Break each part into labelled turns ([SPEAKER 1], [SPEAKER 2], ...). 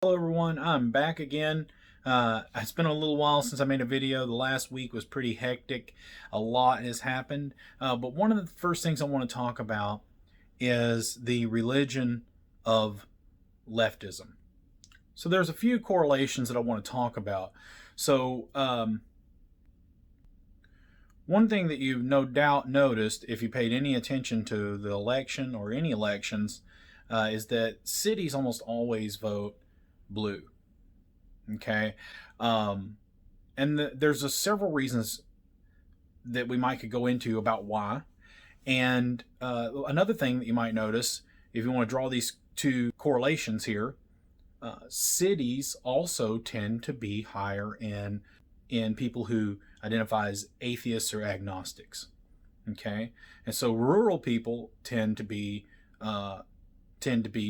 [SPEAKER 1] Hello everyone, I'm back again. It's been a little while since I made a video. The last week was pretty hectic. A lot has happened. But one of the first things I want to talk about is the religion of leftism. So there's a few correlations that I want to talk about. So one thing that you've no doubt noticed if you paid any attention to the election or any elections is that cities almost always vote blue. Okay. And there's several reasons that we might could go into about why. And another thing that you might notice, if you want to draw these two correlations here, cities also tend to be higher in people who identify as atheists or agnostics. Okay, and so rural people tend to be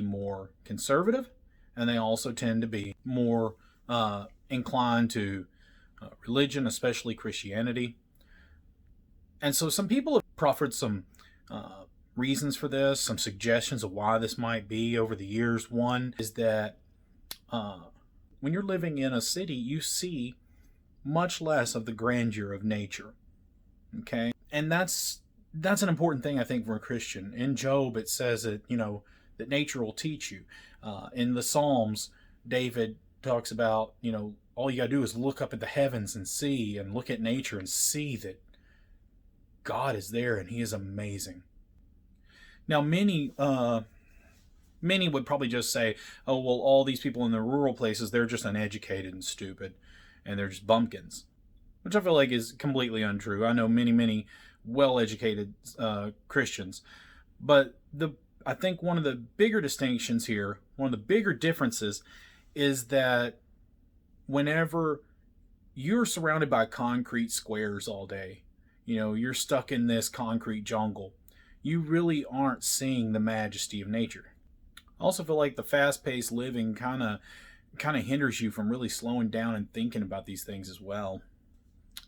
[SPEAKER 1] more conservative, and they also tend to be more inclined to religion, especially Christianity. And so some people have proffered some reasons for this, some suggestions of why this might be over the years. One is that when you're living in a city, you see much less of the grandeur of nature. Okay, and that's an important thing, I think, for a Christian. In Job, it says that that nature will teach you. In the Psalms, David talks about all you gotta do is look up at the heavens and see, and look at nature and see that God is there and He is amazing. Now, many would probably just say, "Oh, well, all these people in the rural places, they're just uneducated and stupid, and they're just bumpkins," which I feel like is completely untrue. I know many well-educated Christians, but I think one of the bigger distinctions here, one of the bigger differences, is that whenever you're surrounded by concrete squares all day, you're stuck in this concrete jungle, you really aren't seeing the majesty of nature. I also feel like the fast-paced living kind of hinders you from really slowing down and thinking about these things as well.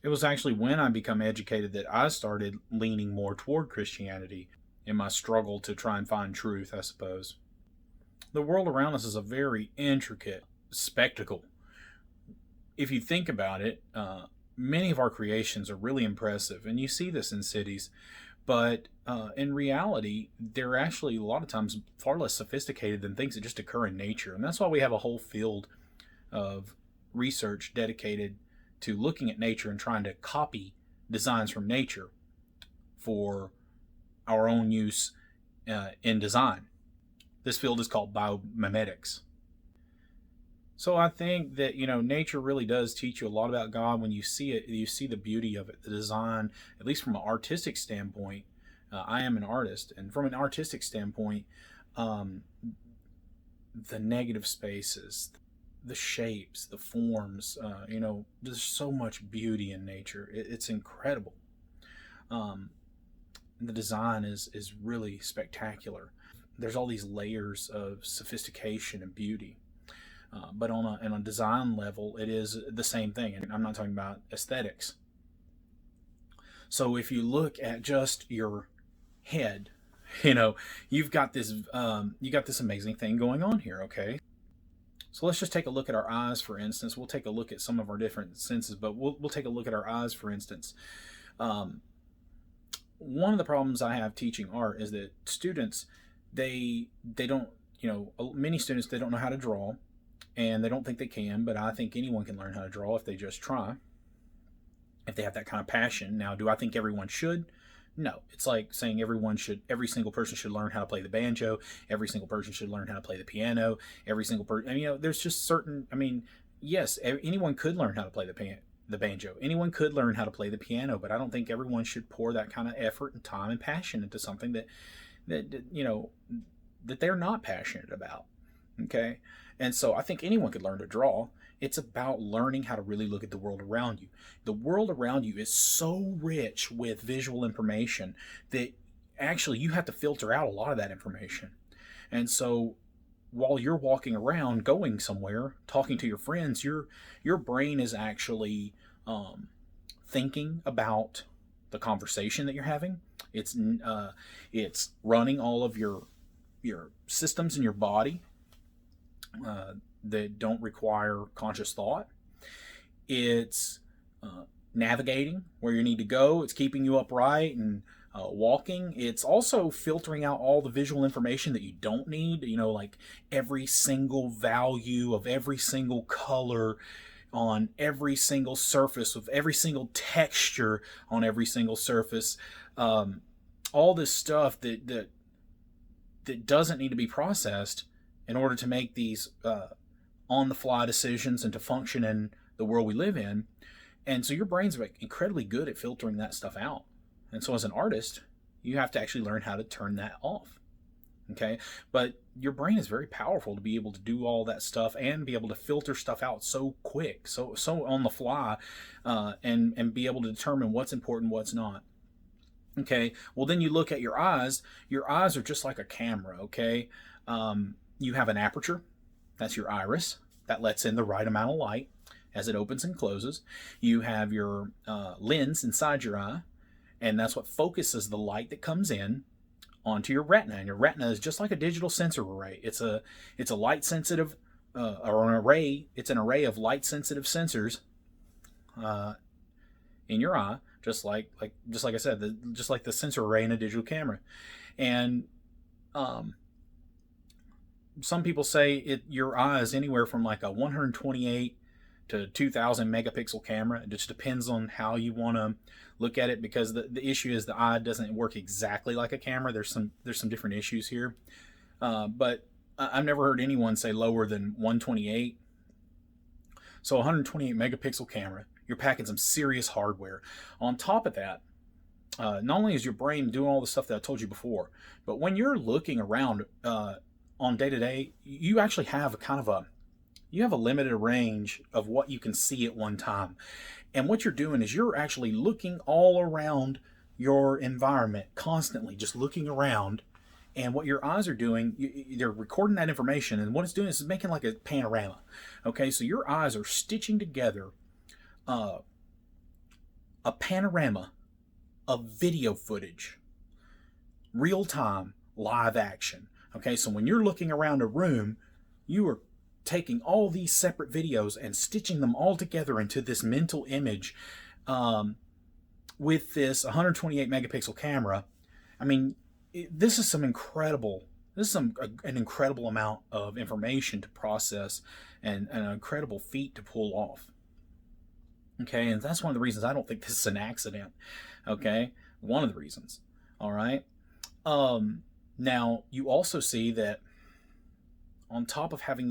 [SPEAKER 1] It was actually when I become educated that I started leaning more toward Christianity in my struggle to try and find truth, I suppose. The world around us is a very intricate spectacle. If you think about it, many of our creations are really impressive, and you see this in cities, but in reality, they're actually a lot of times far less sophisticated than things that just occur in nature. And that's why we have a whole field of research dedicated to looking at nature and trying to copy designs from nature for our own use in design. This field is called biomimetics. So I think that nature really does teach you a lot about God when you see it. You see the beauty of it, the design, at least from an artistic standpoint. I am an artist, and from an artistic standpoint, the negative spaces, the shapes, the forms, there's so much beauty in nature. It's incredible. The design is really spectacular. There's all these layers of sophistication and beauty. But on a design level, it is the same thing. And I'm not talking about aesthetics. So if you look at just your head, you've got this amazing thing going on here. Okay. So let's just take a look at our eyes, for instance. We'll take a look at some of our different senses, but we'll take a look at our eyes, for instance. One of the problems I have teaching art is that students, they don't, many students, they don't know how to draw, and they don't think they can, but I think anyone can learn how to draw if they just try, if they have that kind of passion. Now, do I think everyone should? No. It's like saying every single person should learn how to play the banjo, every single person should learn how to play the piano, every single person, there's just certain, yes, anyone could learn how to play the banjo. Anyone could learn how to play the piano, but I don't think everyone should pour that kind of effort and time and passion into something that they're not passionate about. Okay? And so I think anyone could learn to draw. It's about learning how to really look at the world around you. The world around you is so rich with visual information that actually you have to filter out a lot of that information. And so while you're walking around, going somewhere, talking to your friends, your brain is actually thinking about the conversation that you're having. It's running all of your systems in your body. that don't require conscious thought. It's navigating where you need to go. It's keeping you upright and walking. It's also filtering out all the visual information that you don't need, like every single value of every single color on every single surface, with every single texture on every single surface. All this stuff that doesn't need to be processed in order to make these on-the-fly decisions and to function in the world we live in. And so your brain's incredibly good at filtering that stuff out. And so as an artist, you have to actually learn how to turn that off. Okay? But your brain is very powerful to be able to do all that stuff and be able to filter stuff out so quick, so on the fly, and be able to determine what's important, what's not. Okay? Well, then you look at your eyes. Your eyes are just like a camera, okay? You have an aperture. That's your iris. That lets in the right amount of light as it opens and closes. You have your lens inside your eye, and that's what focuses the light that comes in onto your retina. And your retina is just like a digital sensor array. It's a light sensitive or an array. It's an array of light sensitive sensors in your eye, just like I said, just like the sensor array in a digital camera. And some people say your eye is anywhere from like a 128 to 2000 megapixel camera. It just depends on how you want to look at it, because the issue is the eye doesn't work exactly like a camera. There's some different issues here, but I've never heard anyone say lower than 128. So 128 megapixel camera, you're packing some serious hardware. On top of that, not only is your brain doing all the stuff that I told you before, but when you're looking around on day to day, you actually have a limited range of what you can see at one time. And what you're doing is you're actually looking all around your environment constantly, just looking around. And what your eyes are doing, they're recording that information, and what it's doing is it's making like a panorama. Okay, so your eyes are stitching together a panorama of video footage, real time, live action. Okay, so when you're looking around a room, you are taking all these separate videos and stitching them all together into this mental image with this 128 megapixel camera. I mean, this is an incredible amount of information to process, and an incredible feat to pull off. Okay, and that's one of the reasons I don't think this is an accident. Okay, one of the reasons. All right. Now you also see that on top of having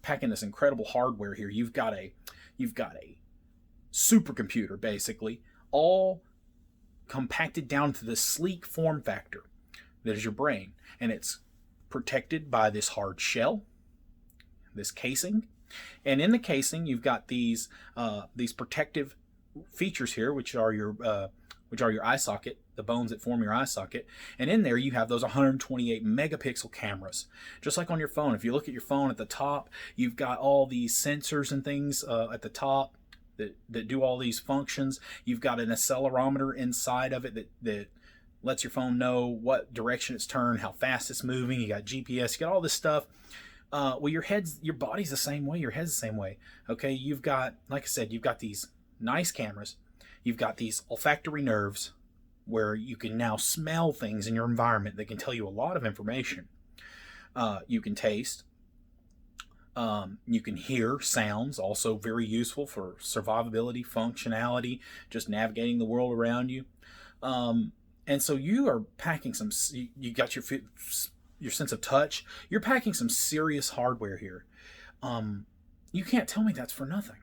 [SPEAKER 1] packing this incredible hardware here, you've got a supercomputer, basically, all compacted down to this sleek form factor that is your brain, and it's protected by this hard shell, this casing, and in the casing you've got these protective features here, which are your eye socket, the bones that form your eye socket. And in there you have those 128 megapixel cameras. Just like on your phone, if you look at your phone at the top, you've got all these sensors and things at the top that do all these functions. You've got an accelerometer inside of it that lets your phone know what direction it's turned, how fast it's moving. You got GPS, you got all this stuff. Well, your body's the same way, your head's the same way. Okay, you've got, like I said, you've got these nice cameras. You've got these olfactory nerves where you can now smell things in your environment that can tell you a lot of information. You can taste. You can hear sounds, also very useful for survivability, functionality, just navigating the world around you. And so you are packing you got your sense of touch. You're packing some serious hardware here. You can't tell me that's for nothing.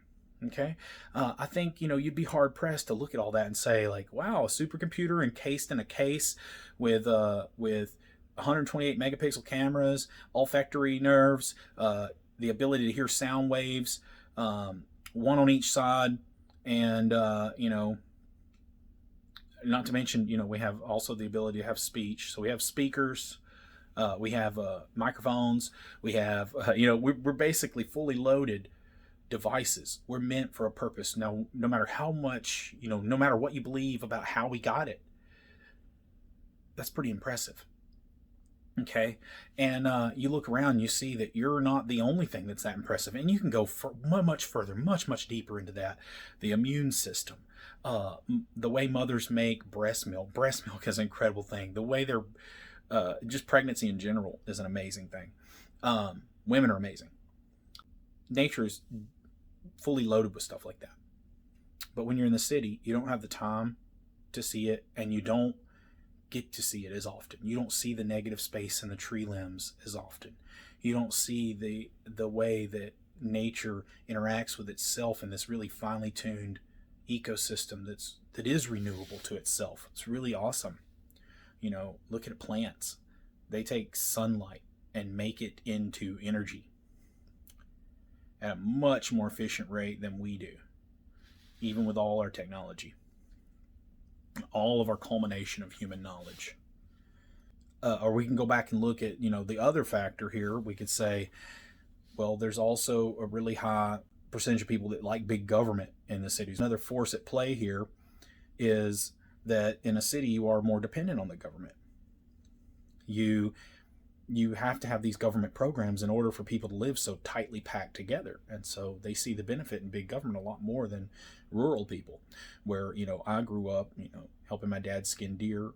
[SPEAKER 1] Okay, I think you'd be hard pressed to look at all that and say like, wow, a supercomputer encased in a case with 128 megapixel cameras, olfactory nerves, the ability to hear sound waves, one on each side, and not to mention we have also the ability to have speech. So we have speakers. We have microphones. We have we're basically fully loaded devices. We're meant for a purpose. Now, no matter how much, no matter what you believe about how we got it, that's pretty impressive. Okay, and you look around, you see that you're not the only thing that's that impressive, and you can go for much further, much deeper into that. The immune system, the way mothers make breast milk. Breast milk is an incredible thing. The way they're just pregnancy in general is an amazing thing. Women are amazing. Nature is fully loaded with stuff like that. But when you're in the city, you don't have the time to see it, and you don't get to see it as often. You don't see the negative space in the tree limbs as often. You don't see the way that nature interacts with itself in this really finely tuned ecosystem that is renewable to itself. It's really awesome. You know, look at plants. They take sunlight and make it into energy at a much more efficient rate than we do, even with all our technology, all of our culmination of human knowledge. Or we can go back and look at, the other factor here. We could say, well, there's also a really high percentage of people that like big government in the cities. Another force at play here is that in a city you are more dependent on the government. You have to have these government programs in order for people to live so tightly packed together. And so they see the benefit in big government a lot more than rural people, where, I grew up, helping my dad skin deer,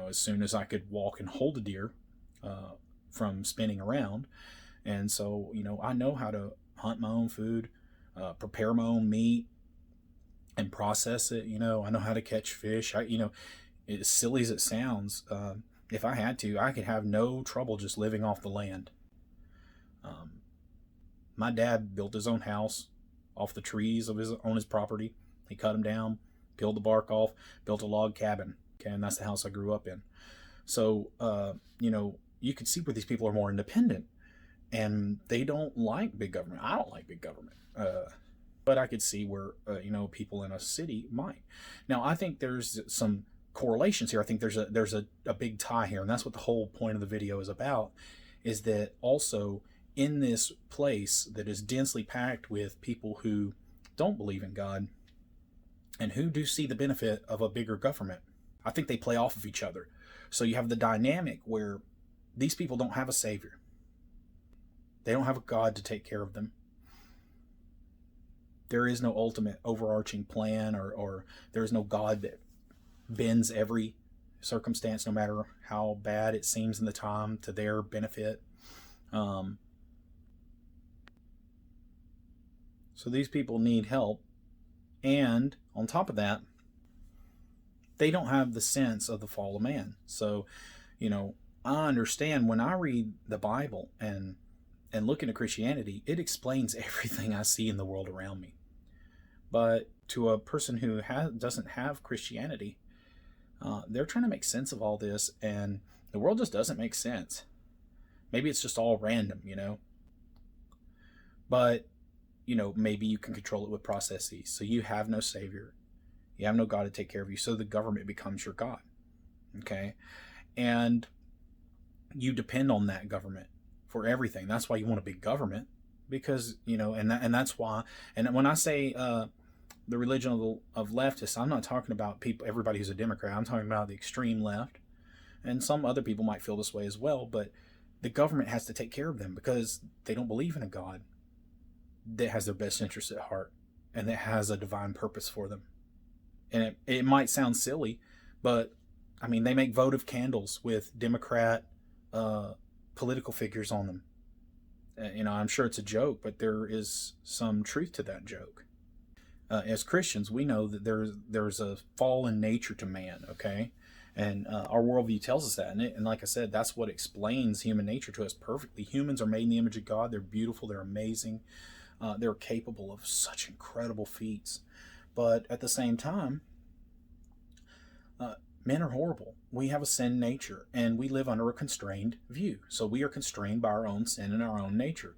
[SPEAKER 1] as soon as I could walk and hold a deer from spinning around. And so, I know how to hunt my own food, prepare my own meat and process it. I know how to catch fish. As silly as it sounds, if I had to, I could have no trouble just living off the land. My dad built his own house off the trees on his property. He cut them down, peeled the bark off, built a log cabin. Okay, and that's the house I grew up in. So, you can see where these people are more independent, and they don't like big government. I don't like big government. But I could see where, people in a city might. Now, I think there's some correlations here. I think there's a big tie here, and that's what the whole point of the video is about, is that also in this place that is densely packed with people who don't believe in God and who do see the benefit of a bigger government, I think they play off of each other. So you have the dynamic where these people don't have a savior. They don't have a God to take care of them. There is no ultimate overarching plan, or there is no God that bends every circumstance, no matter how bad it seems in the time, to their benefit. So these people need help. And on top of that, they don't have the sense of the fall of man. So, I understand when I read the Bible and look into Christianity, it explains everything I see in the world around me. But to a person who doesn't have Christianity, they're trying to make sense of all this, and the world just doesn't make sense. Maybe it's just all random, But, maybe you can control it with processes. So you have no savior. You have no God to take care of you. So the government becomes your God. Okay? And you depend on that government for everything. That's why you want a big government, because, and that's why. And when I say the religion of leftists, I'm not talking about everybody who's a Democrat. I'm talking about the extreme left. And some other people might feel this way as well, but the government has to take care of them because they don't believe in a God that has their best interests at heart and that has a divine purpose for them. And it might sound silly, but they make votive candles with Democrat political figures on them. I'm sure it's a joke, but there is some truth to that joke. As Christians, we know that there's a fallen nature to man, okay? And our worldview tells us that. And like I said, that's what explains human nature to us perfectly. Humans are made in the image of God. They're beautiful. They're amazing. They're capable of such incredible feats. But at the same time, men are horrible. We have a sin nature, and we live under a constrained view. So we are constrained by our own sin and our own nature,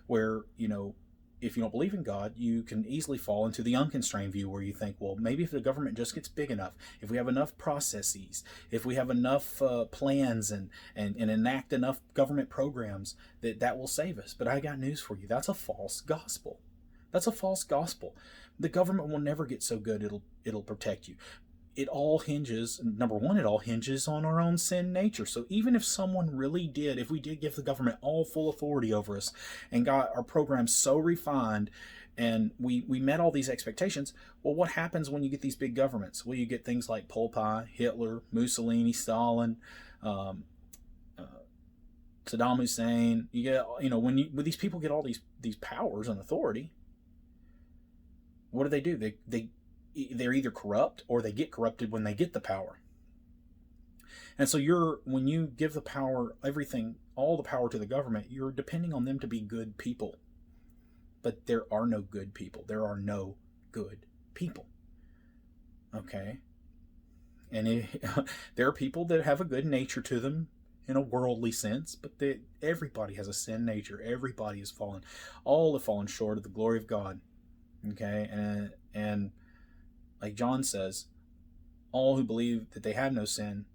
[SPEAKER 1] where, if you don't believe in God, you can easily fall into the unconstrained view, where you think, well, maybe if the government just gets big enough, if we have enough processes, if we have enough plans and enact enough government programs, that will save us. But I got news for you. That's a false gospel. That's a false gospel. The government will never get so good it'll protect you. it all hinges, number one, it all hinges on our own sin nature. So even if someone really did, if we did give the government all full authority over us and got our programs so refined and we met all these expectations, well, what happens when you get these big governments? Well, you get things like Pol Pot, Hitler, Mussolini, Stalin, Saddam Hussein. You get, when these people get all these powers and authority, what do? They're either corrupt or they get corrupted when they get the power. And so when you give the power, all the power to the government, you're depending on them to be good people. But there are no good people. There are no good people. Okay? And there are people that have a good nature to them in a worldly sense, but everybody has a sin nature. Everybody has fallen. All have fallen short of the glory of God. Okay? And like John says, all who believe that they have no sin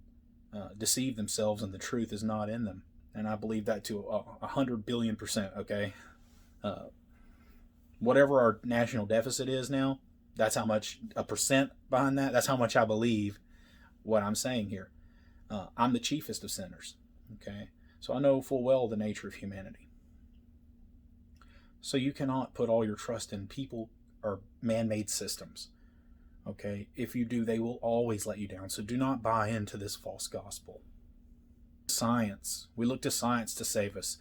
[SPEAKER 1] deceive themselves and the truth is not in them. And I believe that to 100 billion %, okay? Whatever our national deficit is now, that's how much, a percent behind that, that's how much I believe what I'm saying here. I'm the chiefest of sinners, okay? So I know full well the nature of humanity. So you cannot put all your trust in people or man-made systems. Okay, if you do, they will always let you down. So do not buy into this false gospel. Science. We look to science to save us.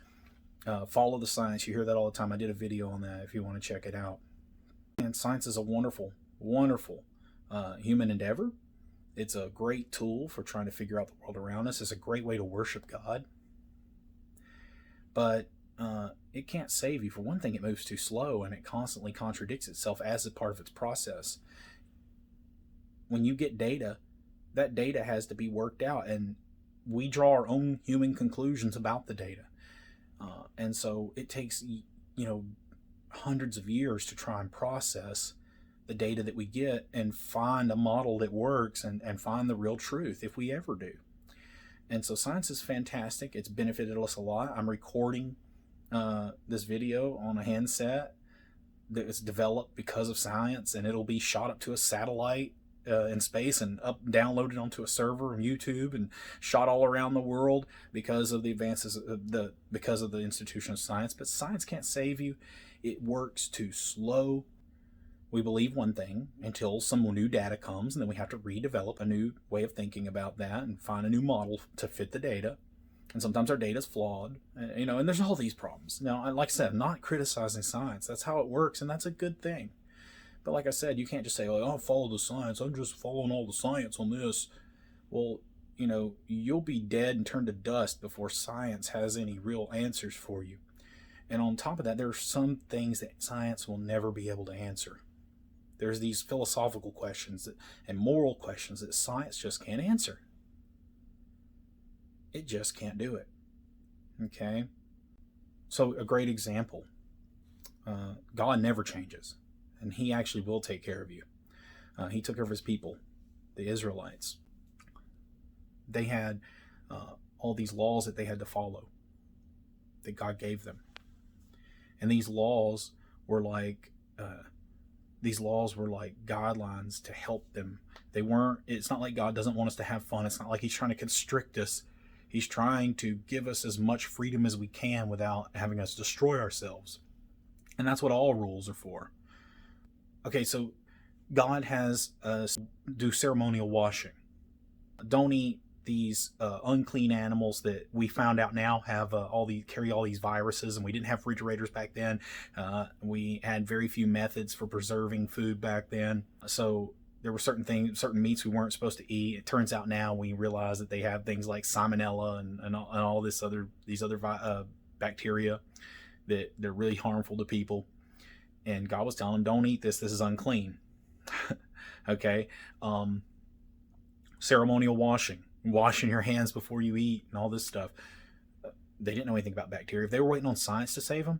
[SPEAKER 1] Follow the science. You hear that all the time. I did a video on that if you want to check it out. And science is a wonderful, wonderful human endeavor. It's a great tool for trying to figure out the world around us. It's a great way to worship God. But it can't save you. For one thing, it moves too slow and it constantly contradicts itself as a part of its process. When you get data, that data has to be worked out, and we draw our own human conclusions about the data. And so it takes, hundreds of years to try and process the data that we get and find a model that works and find the real truth, if we ever do. And so science is fantastic. It's benefited us a lot. I'm recording this video on a handset that was developed because of science, and it'll be shot up to a satellite in space and downloaded onto a server on YouTube and shot all around the world because of the advances because of the institution of science. But science can't save you. It works too slow. We believe one thing until some new data comes, and then we have to redevelop a new way of thinking about that and find a new model to fit the data. And sometimes our data is flawed, and there's all these problems. Now, like I said, I'm not criticizing science. That's how it works, and that's a good thing. But like I said, you can't just say, oh, I'll follow the science. I'm just following all the science on this. Well, you'll be dead and turned to dust before science has any real answers for you. And on top of that, there are some things that science will never be able to answer. There's these philosophical questions and moral questions that science just can't answer. It just can't do it. Okay? So a great example. God never changes. And he actually will take care of you. He took care of his people, the Israelites. They had all these laws that they had to follow, that God gave them. And these laws were like guidelines to help them. It's not like God doesn't want us to have fun. It's not like he's trying to constrict us. He's trying to give us as much freedom as we can without having us destroy ourselves. And that's what all rules are for. Okay, so God has us do ceremonial washing. Don't eat these unclean animals that we found out now have carry all these viruses, and we didn't have refrigerators back then. We had very few methods for preserving food back then. So there were certain meats we weren't supposed to eat. It turns out now we realize that they have things like salmonella and all these other bacteria that they're really harmful to people. And God was telling them, don't eat this. This is unclean. Okay. Ceremonial washing your hands before you eat and all this stuff. They didn't know anything about bacteria. If they were waiting on science to save them,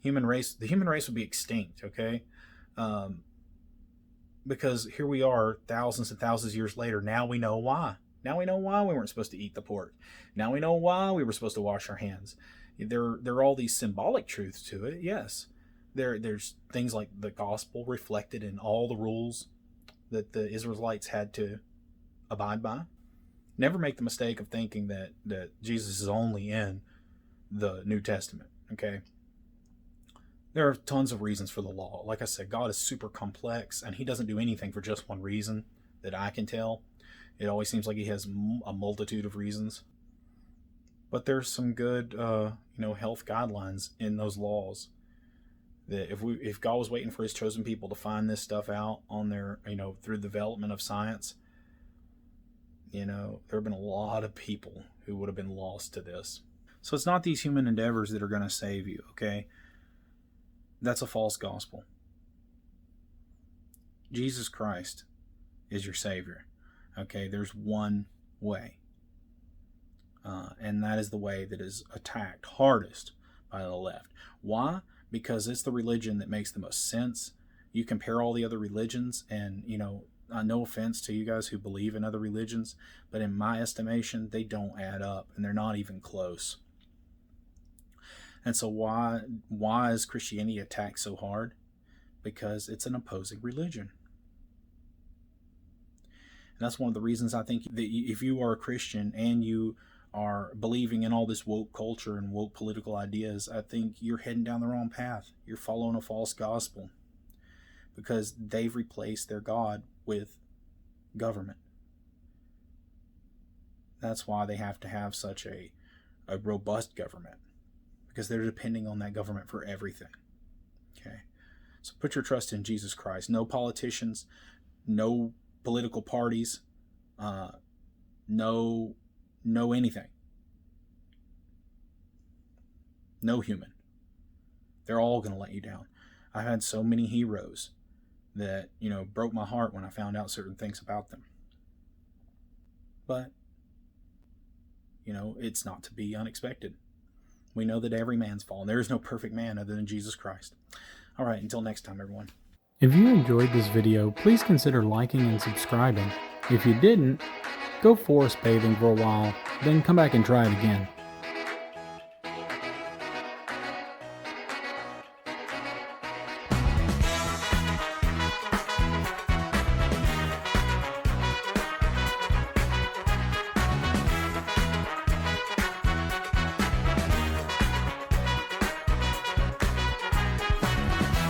[SPEAKER 1] the human race would be extinct. Okay. Because here we are thousands and thousands of years later. Now we know why. Now we know why we weren't supposed to eat the pork. Now we know why we were supposed to wash our hands. There are all these symbolic truths to it. Yes. There's things like the gospel reflected in all the rules that the Israelites had to abide by. Never make the mistake of thinking that Jesus is only in the New Testament, okay? There are tons of reasons for the law. Like I said, God is super complex, and he doesn't do anything for just one reason that I can tell. It always seems like he has a multitude of reasons. But there's some good, health guidelines in those laws. That if God was waiting for his chosen people to find this stuff out on their, through the development of science, there have been a lot of people who would have been lost to this. So it's not these human endeavors that are going to save you, okay? That's a false gospel. Jesus Christ is your Savior, okay? There's one way. And that is the way that is attacked hardest by the left. Why? Because it's the religion that makes the most sense. You compare all the other religions, and, no offense to you guys who believe in other religions, but in my estimation, they don't add up, and they're not even close. And so why is Christianity attacked so hard? Because it's an opposing religion. And that's one of the reasons I think that if you are a Christian and you are believing in all this woke culture and woke political ideas, I think you're heading down the wrong path. You're following a false gospel, because they've replaced their God with government. That's why they have to have such a robust government, because they're depending on that government for everything. Okay, so put your trust in Jesus Christ. No politicians, no political parties, no anything. No human. They're all going to let you down. I had so many heroes that, broke my heart when I found out certain things about them. But, it's not to be unexpected. We know that every man's fallen. There is no perfect man other than Jesus Christ. All right, until next time, everyone.
[SPEAKER 2] If you enjoyed this video, please consider liking and subscribing. If you didn't, go forest bathing for a while, then come back and try it again.